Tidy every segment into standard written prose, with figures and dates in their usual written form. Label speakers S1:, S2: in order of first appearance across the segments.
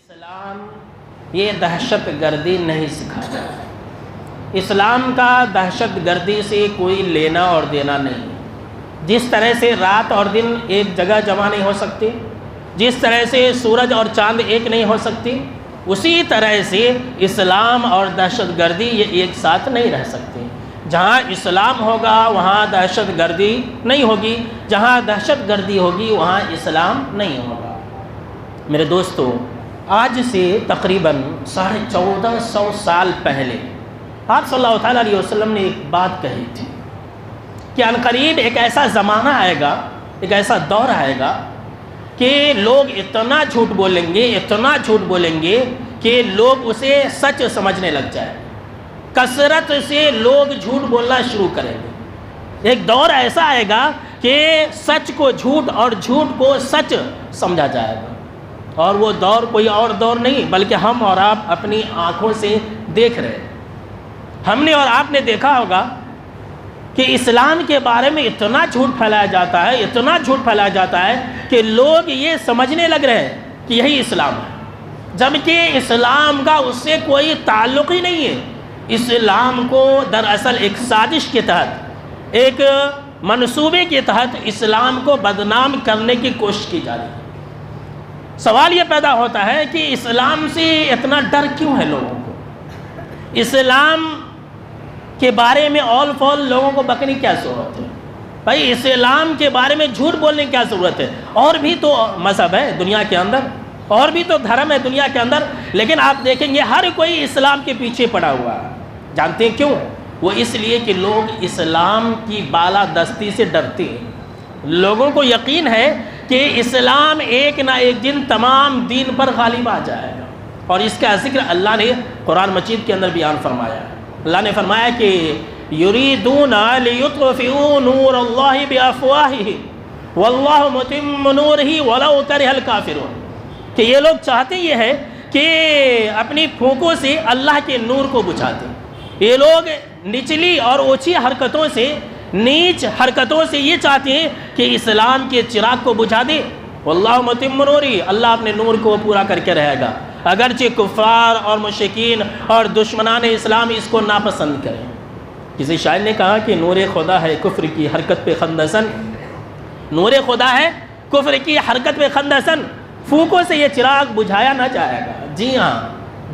S1: اسلام یہ دہشت گردی نہیں سکھاتا۔ اسلام کا دہشت گردی سے کوئی لینا اور دینا نہیں۔ جس طرح سے رات اور دن ایک جگہ جمع نہیں ہو سکتے، جس طرح سے سورج اور چاند ایک نہیں ہو سکتی، اسی طرح سے اسلام اور دہشت گردی یہ ایک ساتھ نہیں رہ سکتے۔ جہاں اسلام ہوگا وہاں دہشت گردی نہیں ہوگی، جہاں دہشت گردی ہوگی وہاں اسلام نہیں ہوگا۔ میرے دوستو، آج سے تقریباً 1450 سال پہلے آپ صلی اللہ تعالیٰ علیہ وسلم نے ایک بات کہی تھی کہ عنقریب ایک ایسا زمانہ آئے گا، ایک ایسا دور آئے گا کہ لوگ اتنا جھوٹ بولیں گے، اتنا جھوٹ بولیں گے کہ لوگ اسے سچ سمجھنے لگ جائیں۔ کثرت سے لوگ جھوٹ بولنا شروع کریں گے۔ ایک دور ایسا آئے گا کہ سچ کو جھوٹ اور جھوٹ کو سچ سمجھا جائے گا، اور وہ دور کوئی اور دور نہیں بلکہ ہم اور آپ اپنی آنکھوں سے دیکھ رہے ہیں۔ ہم نے اور آپ نے دیکھا ہوگا کہ اسلام کے بارے میں اتنا جھوٹ پھیلایا جاتا ہے، اتنا جھوٹ پھیلایا جاتا ہے کہ لوگ یہ سمجھنے لگ رہے ہیں کہ یہی اسلام ہے، جبکہ اسلام کا اس سے کوئی تعلق ہی نہیں ہے۔ اسلام کو دراصل ایک سازش کے تحت، ایک منصوبے کے تحت اسلام کو بدنام کرنے کی کوشش کی جا رہی ہے۔ سوال یہ پیدا ہوتا ہے کہ اسلام سے اتنا ڈر کیوں ہے لوگوں کو؟ اسلام کے بارے میں اول فول لوگوں کو بکنے کی کیا ضرورت ہے؟ بھائی اسلام کے بارے میں جھوٹ بولنے کی کیا ضرورت ہے؟ اور بھی تو مذہب ہے دنیا کے اندر، اور بھی تو دھرم ہے دنیا کے اندر، لیکن آپ دیکھیں گے ہر کوئی اسلام کے پیچھے پڑا ہوا ہے۔ جانتے ہیں کیوں؟ وہ اس لیے کہ لوگ اسلام کی بالادستی سے ڈرتے ہیں۔ لوگوں کو یقین ہے کہ اسلام ایک نہ ایک دن تمام دین پر غالب آ جائے گا، اور اس کا ذکر اللہ نے قرآن مجید کے اندر بیان فرمایا ہے۔ اللہ نے فرمایا کہ یریدون لیطفئوا نور اللہ بافواہہ واللہ متم نورہ ولو کرہ الکافرون، کہ یہ لوگ چاہتے یہ ہے کہ اپنی پھونکوں سے اللہ کے نور کو بجھا دیں۔ یہ لوگ نچلی اور اونچی حرکتوں سے، نیچ حرکتوں سے یہ چاہتے ہیں کہ اسلام کے چراغ کو بجھا دے۔ واللہ متم نورہ، اللہ اپنے نور کو پورا کر کے رہے گا، اگرچہ کفار اور مشرکین اور دشمنان اسلام اس کو ناپسند کریں۔ کسی شاعر نے کہا کہ نور خدا ہے کفر کی حرکت پہ خندسن، نور خدا ہے کفر کی حرکت پہ خندسن، پھونکوں سے یہ چراغ بجھایا نہ جائے گا۔ جی ہاں،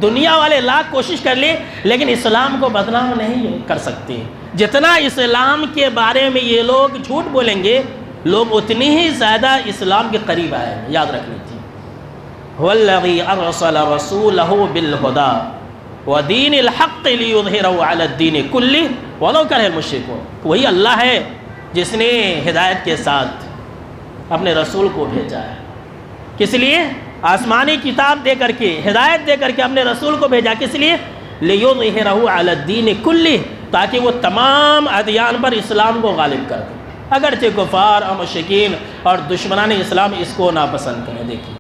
S1: دنیا والے لاکھ کوشش کر لیں لیکن اسلام کو بدنام نہیں کر سکتے۔ جتنا اسلام کے بارے میں یہ لوگ جھوٹ بولیں گے، لوگ اتنی ہی زیادہ اسلام کے قریب آئیں گے۔ یاد رکھ لیجیے، وَالَّذِي أَرْسَلَ رَسُولَهُ بِالْهُدَىٰ وَدِينِ الْحَقِّ لِيُظْهِرَهُ عَلَى الدِّينِ كُلِّهِ وَلَوْ كَرِهَ الْمُشْرِكُونَ۔ وہی اللہ ہے جس نے ہدایت کے ساتھ اپنے رسول کو بھیجا ہے۔ کس لیے؟ آسمانی کتاب دے کر کے، ہدایت دے کر کے اپنے رسول کو بھیجا، کس لیے؟ لِيُظْهِرَهُ عَلَى الدِّينِ كُلِّهِ، تاکہ وہ تمام ادیان پر اسلام کو غالب کر دے، اگرچہ کفار اور مشرکین اور دشمنان اسلام اس کو ناپسند کریں۔ دیکھیے